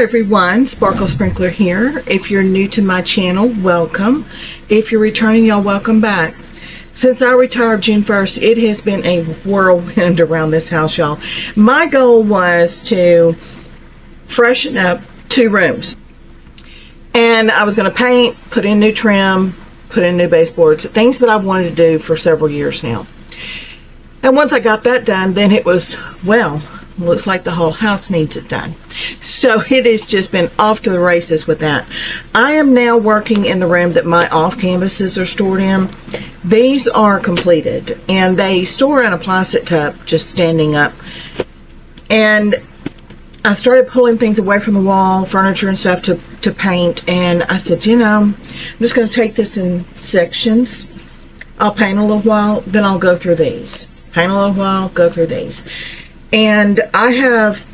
everyone, Sparkle Sprinkler here. If you're new to my channel, welcome. If you're returning, y'all, welcome back. Since I retired June 1st, it has been a whirlwind around this house, y'all. My goal was to freshen up 2 rooms. And I was going to paint, put in new trim, put in new baseboards, things that I've wanted to do for several years now. And once I got that done, then it was, well, looks like the whole house needs it done. So it has just been off to the races with that. I am now working in the room that my off canvases are stored in. These are completed and they store in a plastic tub just standing up. And I started pulling things away from the wall, furniture and stuff to paint. And I said, you know, I'm just going to take this in sections. I'll paint a little while, then I'll go through these. Paint a little while, go through these. And I have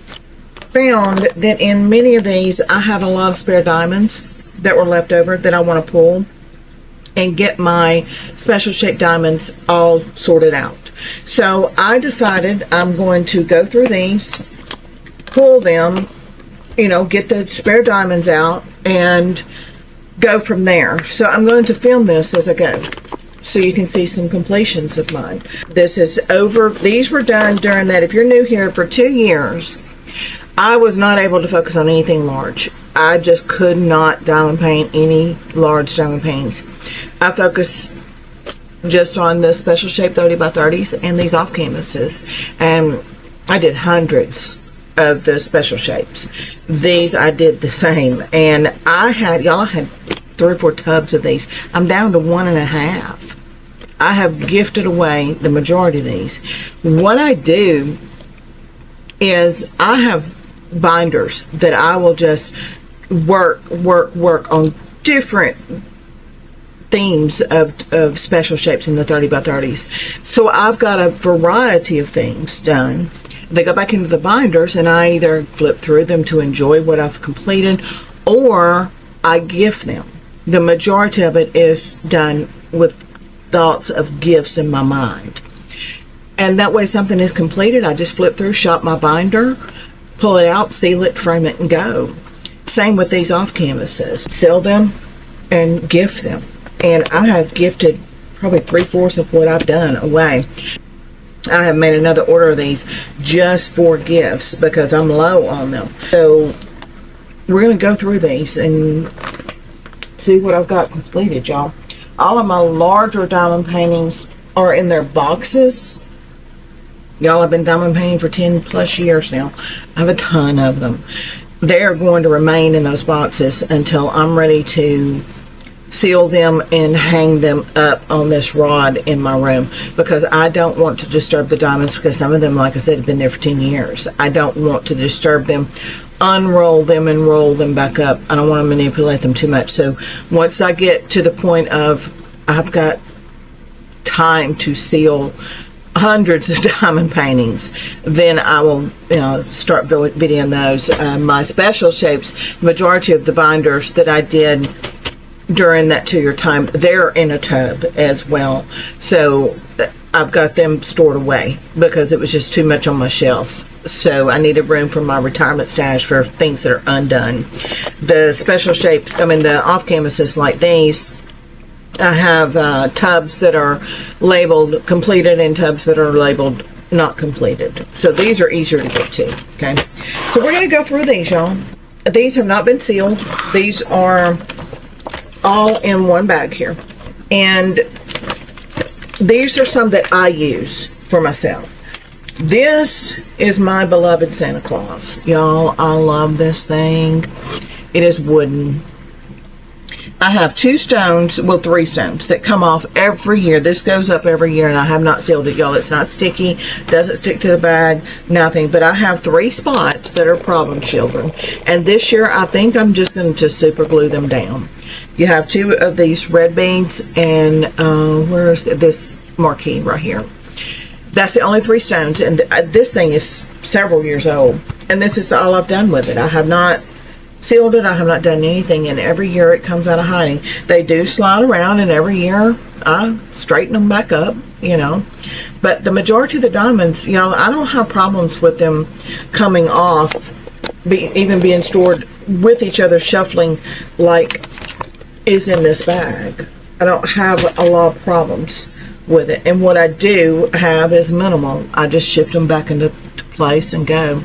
found that in many of these, I have a lot of spare diamonds that were left over that I want to pull and get my special shaped diamonds all sorted out. So I decided I'm going to go through these, pull them, you know, get the spare diamonds out and go from there. So I'm going to film this as I go, so you can see some completions of mine. This is over. These were done during that. If you're new here, for 2 years, I was not able to focus on anything large. I just could not diamond paint any large diamond paintings. I focused just on the special shape 30 by 30s and these off canvases. And I did hundreds of the special shapes. These I did the same. And I had 3 or 4 tubs of these. I'm down to 1.5. I have gifted away the majority of these. What I do is I have binders that I will just work on different themes of special shapes in the 30 by 30s. So I've got a variety of things done. They go back into the binders and I either flip through them to enjoy what I've completed or I gift them. The majority of it is done with thoughts of gifts in my mind. And that way something is completed, I just flip through, shop my binder, pull it out, seal it, frame it, and go. Same with these off canvases. Sell them and gift them. And I have gifted probably 3/4 of what I've done away. I have made another order of these just for gifts because I'm low on them. So we're going to go through these and see what I've got completed, y'all. All of my larger diamond paintings are in their boxes. Y'all, I've been diamond painting for 10 plus years now. I have a ton of them. They're going to remain in those boxes until I'm ready to seal them and hang them up on this rod in my room, because I don't want to disturb the diamonds, because some of them, like I said, have been there for 10 years. I don't want to disturb them, unroll them and roll them back up. I don't want to manipulate them too much. So once I get to the point of I've got time to seal hundreds of diamond paintings, then I will, you know, start videoing those. My special shapes, majority of the binders that I did during that 2-year time, they're in a tub as well. So I've got them stored away because it was just too much on my shelf. So I needed room for my retirement stash for things that are undone. The special shapes, I mean the off canvases like these, I have tubs that are labeled completed and tubs that are labeled not completed. So these are easier to get to, okay? So we're going to go through these, y'all. These have not been sealed. These are all in one bag here. And these are some that I use for myself. This is my beloved Santa Claus. Y'all, I love this thing. It is wooden. I have 2 stones, well 3 stones that come off every year. This goes up every year and I have not sealed it, y'all. It's not sticky, doesn't stick to the bag, nothing. But I have 3 spots that are problem children. And this year I think I'm just going to super glue them down. You have 2 of these red beads and where's this marquee right here. That's the only 3 stones, and this thing is several years old. And this is all I've done with it. I have not sealed it. I have not done anything, and every year it comes out of hiding. They do slide around, and every year I straighten them back up, you know. But the majority of the diamonds, you know, I don't have problems with them coming off even being stored with each other, shuffling like is in this bag. I don't have a lot of problems with it, and what I do have is minimal. I just shift them back into place and go.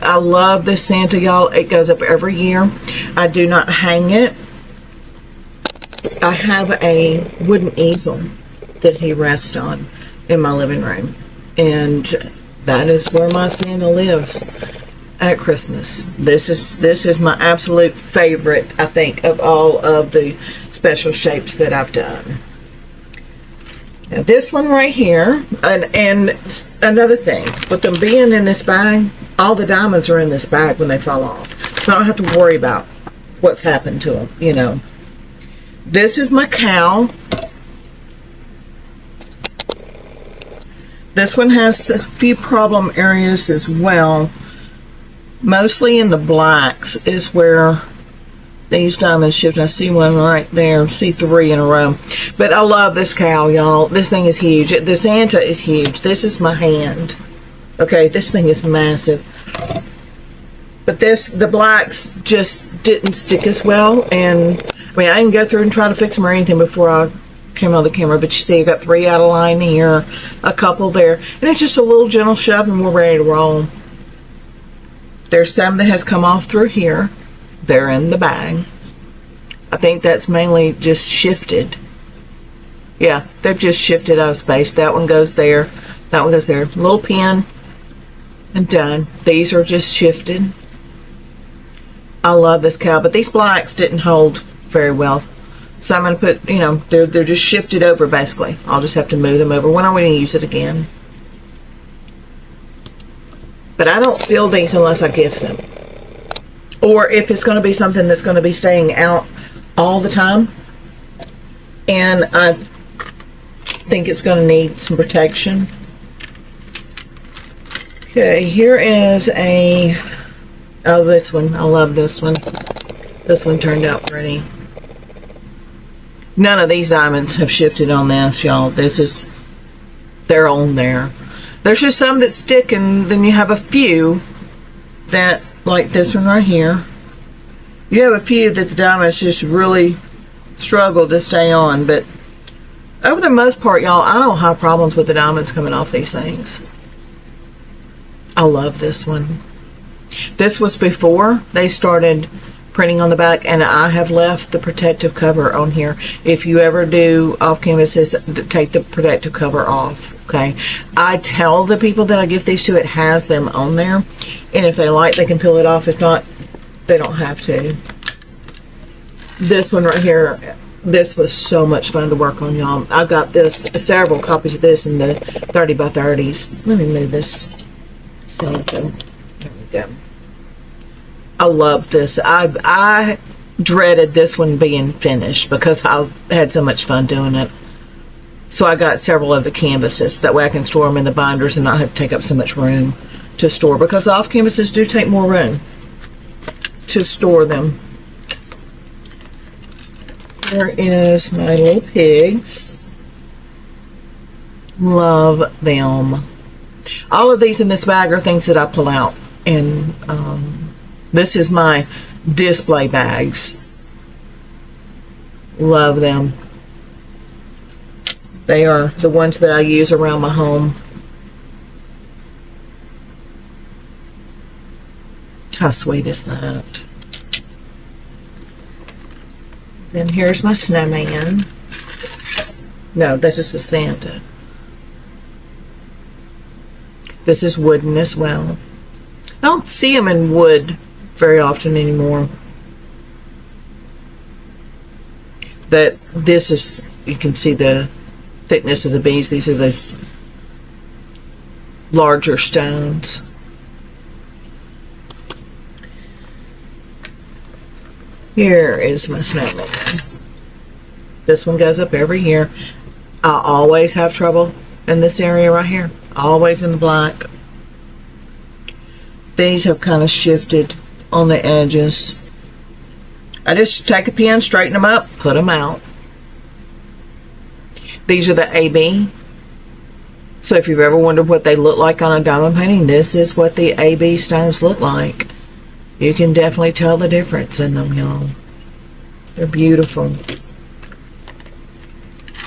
I love this Santa, y'all. It goes up every year. I do not hang it. I have a wooden easel that he rests on in my living room, and that is where my Santa lives at Christmas. This is my absolute favorite, I think, of all of the special shapes that I've done. Now this one right here, and another thing, with them being in this bag, all the diamonds are in this bag when they fall off. So I don't have to worry about what's happened to them, you know. This is my cow. This one has a few problem areas as well. Mostly in the blacks is where these diamonds shift. I see one right there. See 3 in a row. But I love this cow, y'all. This thing is huge. The Santa is huge. This is my hand. Okay, this thing is massive. But the blacks just didn't stick as well. And I mean, I didn't go through and try to fix them or anything before I came on the camera. But you see, I got 3 out of line here, a couple there, and it's just a little gentle shove, and we're ready to roll. There's some that has come off through here. They're in the bag. I think that's mainly just shifted. Yeah, they've just shifted out of space. That one goes there. That one goes there. Little pin and done. These are just shifted. I love this cow, but these blacks didn't hold very well. So I'm going to put, you know, they're just shifted over basically. I'll just have to move them over when I want to use it again. But I don't seal these unless I gift them. Or if it's going to be something that's going to be staying out all the time, and I think it's going to need some protection. Okay, here is this one. I love this one. This one turned out pretty. None of these diamonds have shifted on this, y'all. They're on there. There's just some that stick, and then you have a few that, like this one right here, you have a few that the diamonds just really struggle to stay on. But over the most part, y'all, I don't have problems with the diamonds coming off these things. I love this one. This was before they started printing on the back, and I have left the protective cover on here. If you ever do off canvases, take the protective cover off. Okay, I tell the people that I give these to, it has them on there, and if they like, they can peel it off. If not, they don't have to. This one right here, this was so much fun to work on, y'all. I've got several copies of this in the 30 by 30s. Let me move this Santa. There we go. I love this. I dreaded this one being finished because I had so much fun doing it. So I got several of the canvases. That way I can store them in the binders and not have to take up so much room to store, because the off canvases do take more room to store them. Here is my little pigs. Love them. All of these in this bag are things that I pull out, and this is my display bags. Love them. They are the ones that I use around my home. How sweet is that? Then here's my snowman. No, this is the Santa. This is wooden as well. I don't see them in wood very often anymore. This is, you can see the thickness of the beads. These are those larger stones. Here is my snowman. This one goes up every year. I always have trouble in this area right here. Always in the black. These have kind of shifted on the edges. I just take a pin, straighten them up, put them out. These are the AB. So if you've ever wondered what they look like on a diamond painting, this is what the AB stones look like. You can definitely tell the difference in them, y'all. They're beautiful.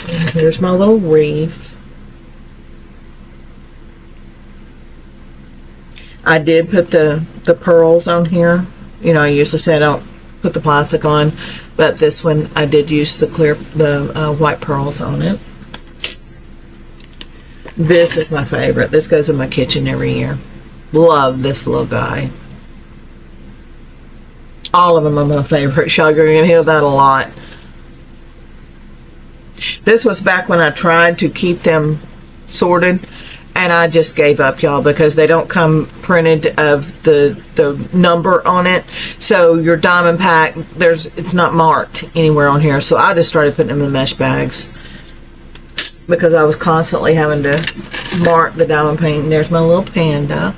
And here's my little wreath. I did put the pearls on here. You know, I usually say I don't put the plastic on, but this one I did use the white pearls on it. This is my favorite. This goes in my kitchen every year. Love this little guy. All of them are my favorite. You're going to hear that a lot. This was back when I tried to keep them sorted, and I just gave up, y'all, because they don't come printed of the number on it. So your diamond pack, it's not marked anywhere on here. So I just started putting them in mesh bags because I was constantly having to mark the diamond paint. And there's my little panda.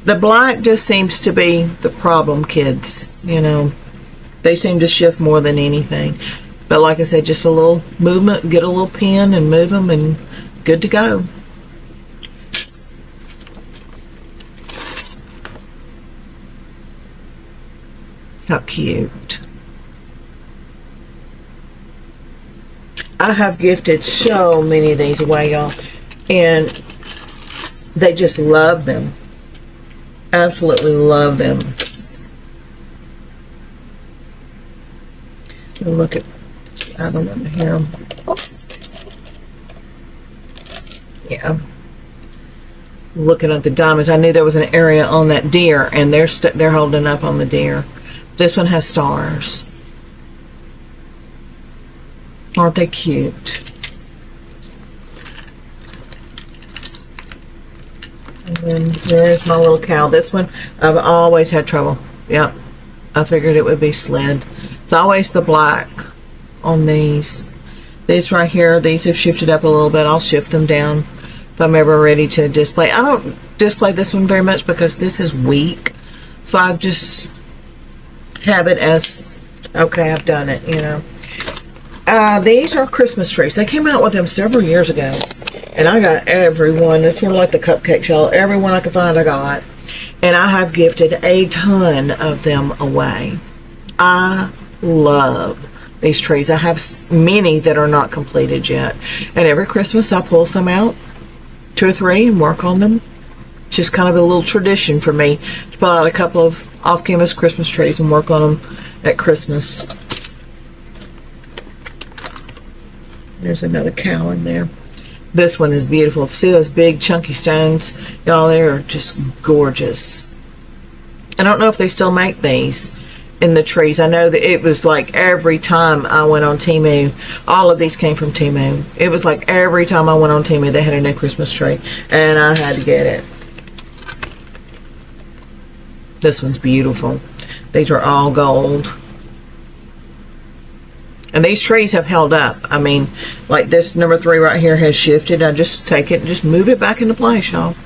The black just seems to be the problem, kids. You know, they seem to shift more than anything. But like I said, just a little movement, get a little pin and move them, and good to go. How cute. I have gifted so many of these away, y'all, and they just love them. Absolutely love them. Look at this other one here. Yeah. Looking at the diamonds, I knew there was an area on that deer, and they're holding up on the deer. This one has stars. Aren't they cute? And then there's my little cow. This one, I've always had trouble. Yep. I figured it would be slid. It's always the black on these. These right here, these have shifted up a little bit. I'll shift them down if I'm ever ready to display. I don't display this one very much because this is weak. So I just have it as, okay, I've done it, you know. These are Christmas trees. They came out with them several years ago, and I got every one. It's sort of like the cupcake shell. Every one I could find, I got. And I have gifted a ton of them away. I love these trees. I have many that are not completed yet. And every Christmas, I pull some out, 2 or 3, and work on them. It's just kind of a little tradition for me to pull out a couple of off-canvas Christmas trees and work on them at Christmas. There's another cow in there. This one is beautiful. See those big chunky stones? Y'all, they are just gorgeous. I don't know if they still make these in the trees. I know that it was like every time I went on Temu, all of these came from Temu. It was like every time I went on Temu, they had a new Christmas tree, and I had to get it. This one's beautiful. These are all gold. And these trees have held up. I mean, like this number 3 right here has shifted. I just take it and just move it back into place, y'all.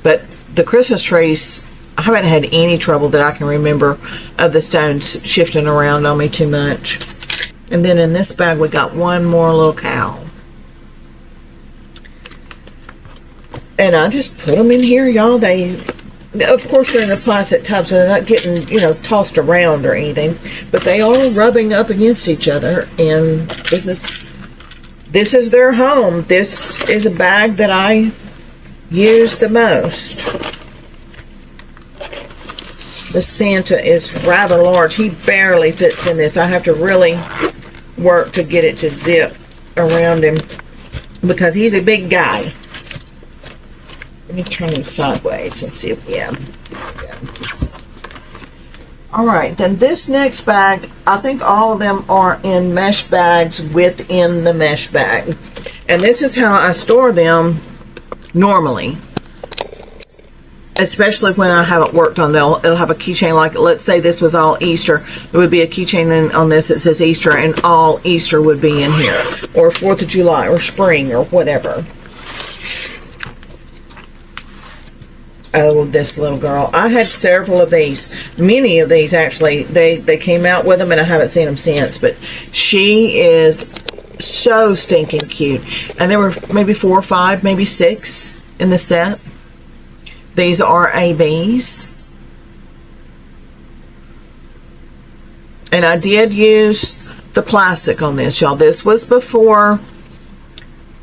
But the Christmas trees, I haven't had any trouble that I can remember of the stones shifting around on me too much. And then in this bag, we got one more little cow. And I just put them in here, y'all. Of course, they're in a plastic tub, so they're not getting, you know, tossed around or anything. But they are rubbing up against each other, and this is their home. This is a bag that I use the most. The Santa is rather large. He barely fits in this. I have to really work to get it to zip around him because he's a big guy. Let me turn him sideways and see if, yeah. Alright, then this next bag, I think all of them are in mesh bags within the mesh bag. And this is how I store them normally. Especially when I haven't worked on them. It'll have a keychain, like let's say this was all Easter. There would be a keychain on this that says Easter, and all Easter would be in here. Or 4th of July, or spring, or whatever. Oh, this little girl. I had several of these. Many of these, actually. They came out with them, and I haven't seen them since. But she is so stinking cute. And there were maybe 4 or 5, maybe 6 in the set. These are ABs. And I did use the plastic on this, y'all. This was before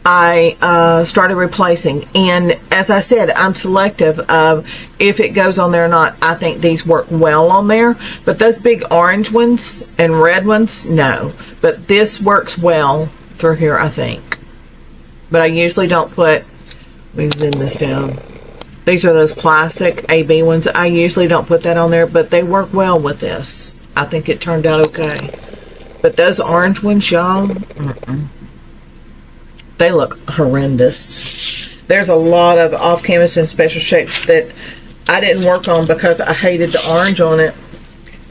I started replacing. And as I said, I'm selective of if it goes on there or not. I think these work well on there. But those big orange ones and red ones, no. But this works well through here, I think. But I usually don't put, let me zoom this down. These are those plastic AB ones. I usually don't put that on there, but they work well with this. I think it turned out okay. But those orange ones, y'all, they look horrendous. There's a lot of off-canvas and special shapes that I didn't work on because I hated the orange on it.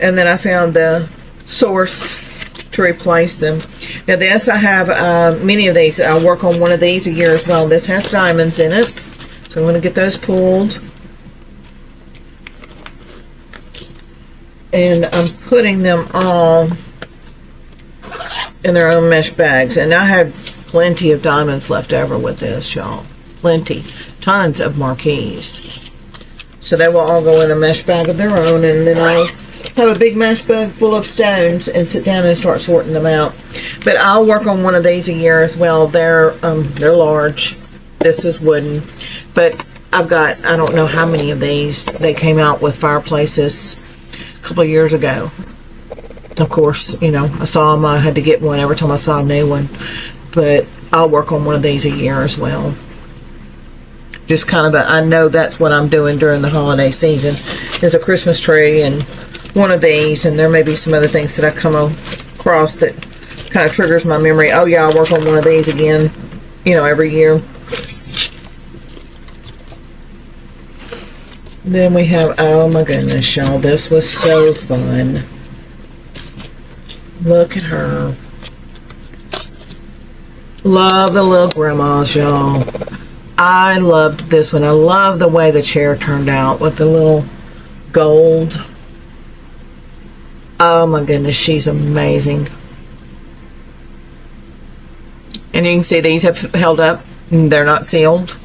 And then I found the source to replace them. Now this, I have many of these. I'll work on one of these a year as well. This has diamonds in it. So I'm going to get those pulled. And I'm putting them all in their own mesh bags. And I had plenty of diamonds left over with this, y'all. Plenty. Tons of marquees. So they will all go in a mesh bag of their own. And then I'll have a big mesh bag full of stones and sit down and start sorting them out. But I'll work on one of these a year as well. They're large. This is wooden. But I've got, I don't know how many of these. They came out with fireplaces a couple of years ago. Of course, you know, I saw them. I had to get one every time I saw a new one. But I'll work on one of these a year as well. Just kind of I know that's what I'm doing during the holiday season. Is a Christmas tree and one of these. And there may be some other things that I come across that kind of triggers my memory. Oh yeah, I'll work on one of these again, you know, every year. Then we have, oh my goodness, y'all, this was so fun. Look at her. Love the little grandmas, y'all. I loved this one. I love the way the chair turned out with the little gold. Oh my goodness, she's amazing. And you can see these have held up. They're not sealed.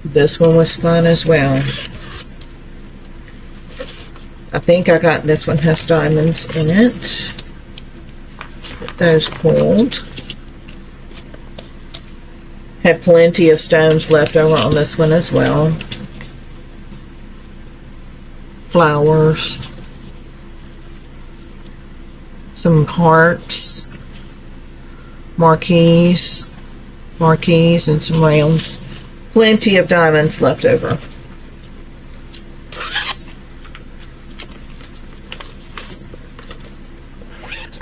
This one was fun as well. I think I got, this one has diamonds in it. Get those pulled. Had plenty of stones left over on this one as well. Flowers. Some hearts. Marquees and some rounds. Plenty of diamonds left over.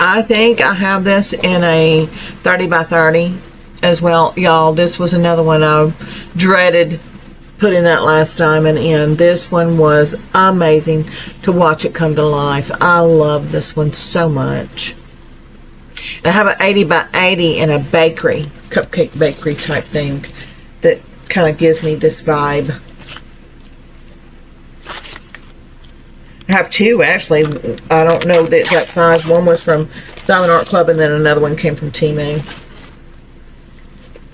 I think I have this in a 30 by 30 as well. Y'all, this was another one I dreaded putting that last diamond in. This one was amazing to watch it come to life. I love this one so much. And I have an 80 by 80 in a bakery, cupcake bakery type thing that kind of gives me this vibe. I have two actually. I don't know the exact size. One was from Diamond Art Club and then another one came from Temu.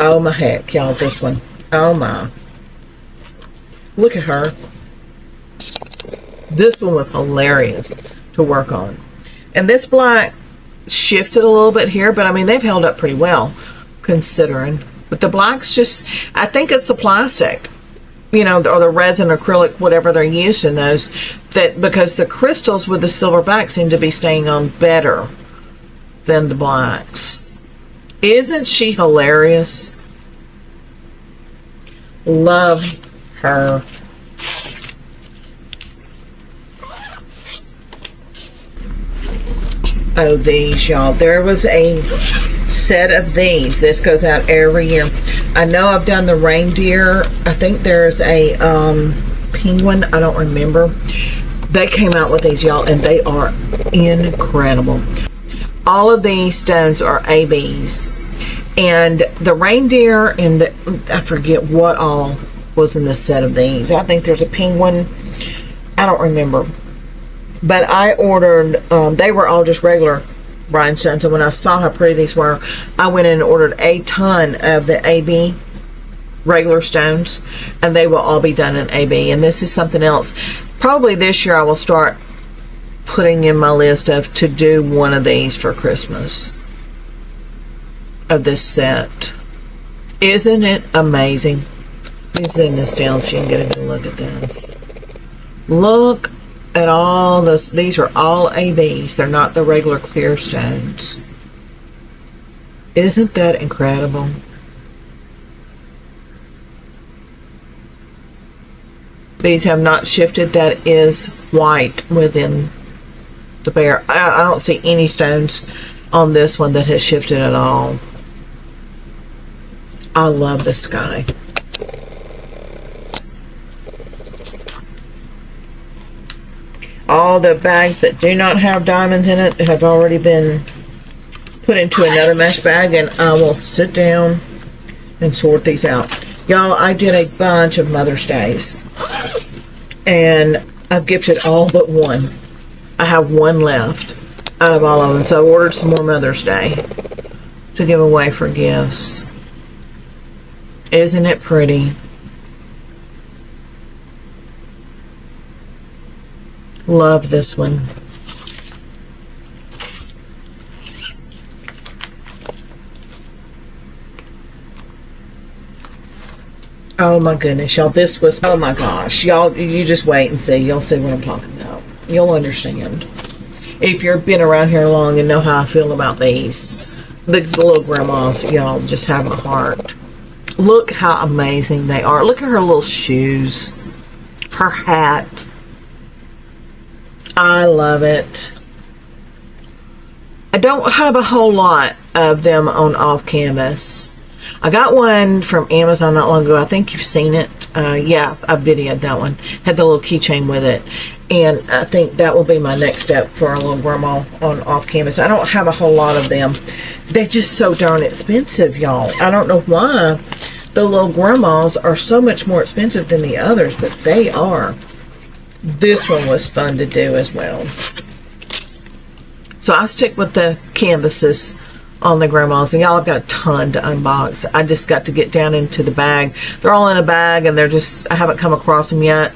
Oh my heck, y'all, this one. Oh my. Look at her. This one was hilarious to work on. And this black shifted a little bit here, but I mean, they've held up pretty well considering. But the black's just, I think it's the plastic, you know, or the resin, acrylic, whatever they're used in those, that because the crystals with the silver back seem to be staying on better than the blacks. Isn't she hilarious? Love her. Oh, these, y'all. There was a set of these. This goes out every year. I know I've done the reindeer. I think there's a penguin. I don't remember. They came out with these, y'all, and they are incredible. All of these stones are ABs. And the reindeer and the, I forget what all was in the set of these. I think there's a penguin. I don't remember. But I ordered, they were all just regular rhinestones. And when I saw how pretty these were, I went in and ordered a ton of the AB regular stones, and they will all be done in AB. And this is something else. Probably this year I will start putting in my list of to do one of these for Christmas, of this set. Isn't it amazing? Let me zoom this down so you can get a good look at this. Look at all this. These are all ABs. They're not the regular clear stones. Isn't that incredible? These have not shifted. That is white within the bear. I don't see any stones on this one that has shifted at all. I love the sky. All the bags that do not have diamonds in it have already been put into another mesh bag, and I will sit down and sort these out. Y'all, I did a bunch of Mother's Days, and I've gifted all but one. I have one left out of all of them, so I ordered some more Mother's Day to give away for gifts. Isn't it pretty? Love this one. Oh my goodness, y'all, this was, oh my gosh, y'all, you just wait and see. You'll see what I'm talking about. You'll understand. If you've been around here long and know how I feel about these. The little grandmas, y'all, just have a heart. Look how amazing they are. Look at her little shoes. Her hat. I love it. I don't have a whole lot of them on off canvas. I got one from Amazon not long ago. I think you've seen it. Yeah, I videoed that one. Had the little keychain with it. And I think that will be my next step for a little grandma on off canvas. I don't have a whole lot of them. They're just so darn expensive, y'all. I don't know why the little grandmas are so much more expensive than the others, but they are. This one was fun to do as well. So I stick with the canvases on the grandmas, and y'all, I've got a ton to unbox. I just got to get down into the bag. They're all in a bag, and they're just, I haven't come across them yet.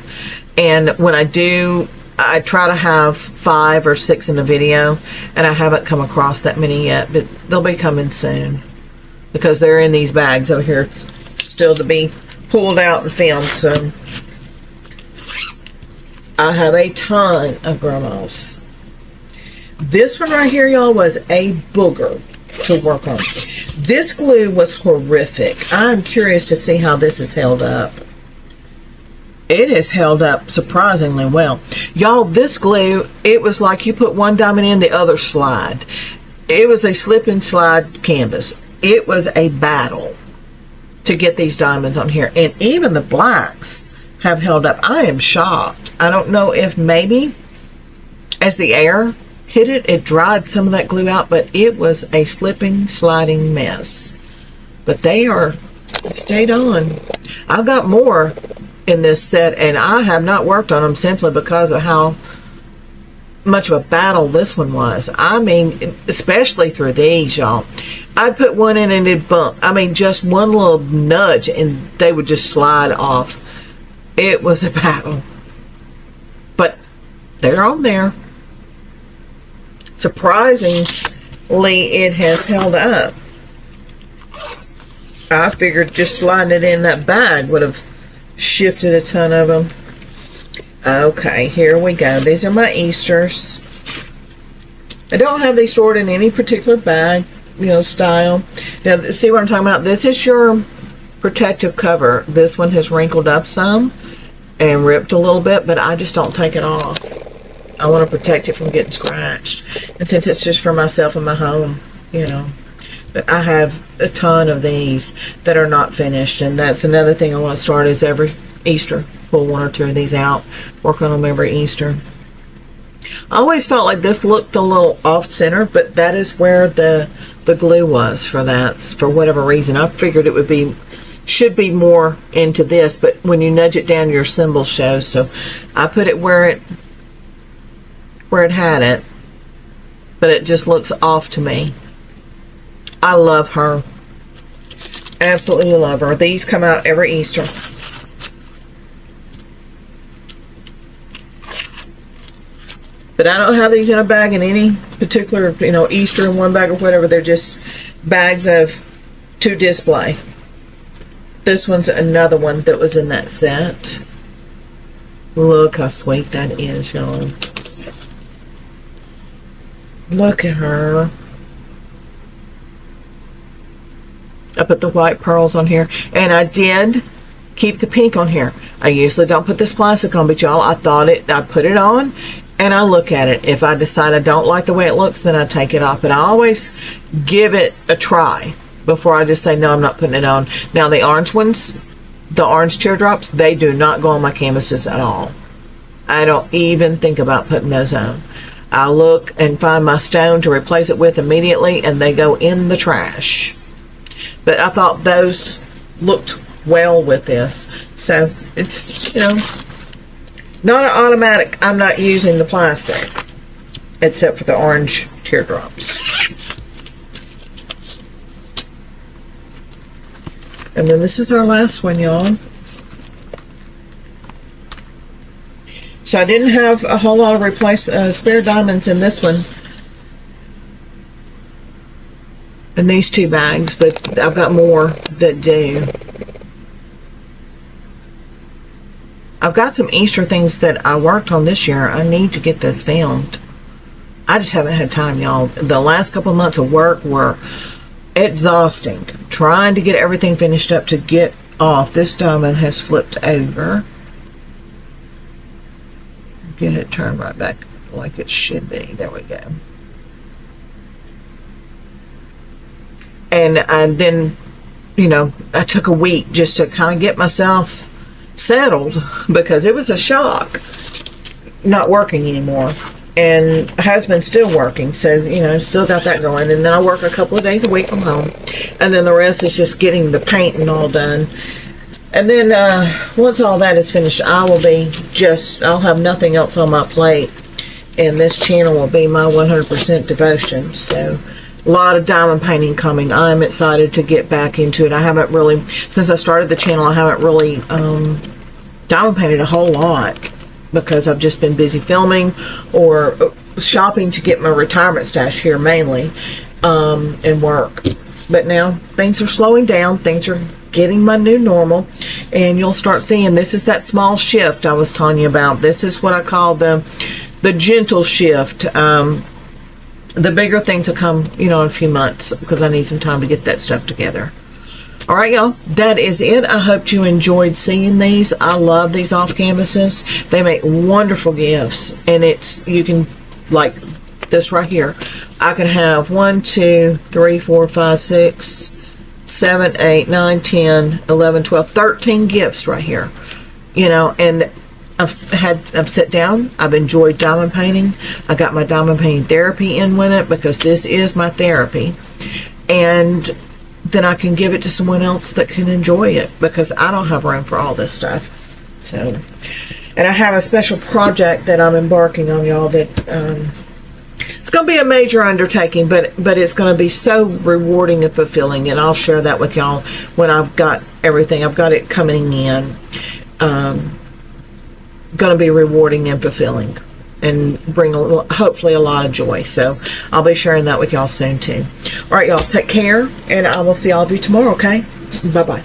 And when I do, I try to have 5 or 6 in the video, and I haven't come across that many yet, but they'll be coming soon because they're in these bags over here still to be pulled out and filmed. So I have a ton of grandmas. This one right here, y'all, was a booger to work on. This glue was horrific. I'm curious to see how this is held up. It has held up surprisingly well. Y'all, this glue, it was like you put one diamond in, the other slide. It was a slip and slide canvas. It was a battle to get these diamonds on here. And even the blacks have held up. I am shocked. I don't know if maybe as the air hit it, it dried some of that glue out, but it was a slipping, sliding mess. But they stayed on. I've got more in this set, and I have not worked on them simply because of how much of a battle this one was. I mean, especially through these, y'all. I put one in and it'd bump. I mean, just one little nudge and they would just slide off. It was a battle. But they're on there. Surprisingly, it has held up. I figured just sliding it in that bag would have shifted a ton of them. Okay, here we go. These are my Easters. I don't have these stored in any particular bag, you know, style. Now, see what I'm talking about? This is your protective cover. This one has wrinkled up some and ripped a little bit, but I just don't take it off. I want to protect it from getting scratched. And since it's just for myself and my home, you know. But I have a ton of these that are not finished, and that's another thing I want to start is every Easter pull 1 or 2 of these out, work on them every Easter. I always felt like this looked a little off center, but that is where the glue was for that, for whatever reason. I figured it would be, should be more into this, but when you nudge it down, your symbol shows. So I put it where it had it. but it just looks off to me. I love her. Absolutely love her. These come out every Easter. But I don't have these in a bag in any particular, you know, Easter in one bag or whatever. They're just bags of to display. This one's another one that was in that set. Look how sweet that is, y'all. Look at her. I put the white pearls on here, and I did keep the pink on here. I usually don't put this plastic on, but y'all, I put it on, and I look at it. If I decide I don't like the way it looks, then I take it off. But I always give it a try before I just say, no, I'm not putting it on. Now, the orange ones, the orange teardrops, they do not go on my canvases at all. I don't even think about putting those on. I look and find my stone to replace it with immediately, and they go in the trash. But I thought those looked well with this. So it's, you know, not an automatic. I'm not using the plastic except for the orange teardrops. And then this is our last one, y'all. So I didn't have a whole lot of spare diamonds in this one. In these two bags, but I've got more that do. I've got some Easter things that I worked on this year. I need to get this filmed. I just haven't had time, y'all. The last couple of months of work were exhausting. Trying to get everything finished up to get off. This diamond has flipped over. Get it turned right back like it should be. There we go. And then, you know, I took a week just to kind of get myself settled because it was a shock not working anymore. And husband's still working, so, you know, still got that going. And then I work a couple of days a week from home. And then the rest is just getting the painting all done. And then once all that is finished, I'll have nothing else on my plate. And this channel will be my 100% devotion. So a lot of diamond painting coming. I'm excited to get back into it. I haven't really, since I started the channel, I haven't really diamond painted a whole lot because I've just been busy filming or shopping to get my retirement stash here mainly, and work. But now things are slowing down. Things are getting my new normal, and you'll start seeing, this is that small shift I was telling you about. This is what I call the gentle shift. The bigger things will come, you know, in a few months because I need some time to get that stuff together. All right, y'all, that is it. I hope you enjoyed seeing these. I love these off canvases. They make wonderful gifts, and you can, like this right here, I can have 1, 2, 3, 4, 5, 6, 7, 8, 9, 10, 11, 12, 13 gifts right here, you know. And I've sat down, I've enjoyed diamond painting. I got my diamond painting therapy in with it because this is my therapy. And then I can give it to someone else that can enjoy it because I don't have room for all this stuff. So, and I have a special project that I'm embarking on, y'all, that it's going to be a major undertaking, but it's going to be so rewarding and fulfilling, and I'll share that with y'all when I've got everything. I've got it coming in. Going to be rewarding and fulfilling and bring hopefully a lot of joy. So I'll be sharing that with y'all soon too. All right, y'all, take care, and I will see all of you tomorrow, okay? Bye-bye.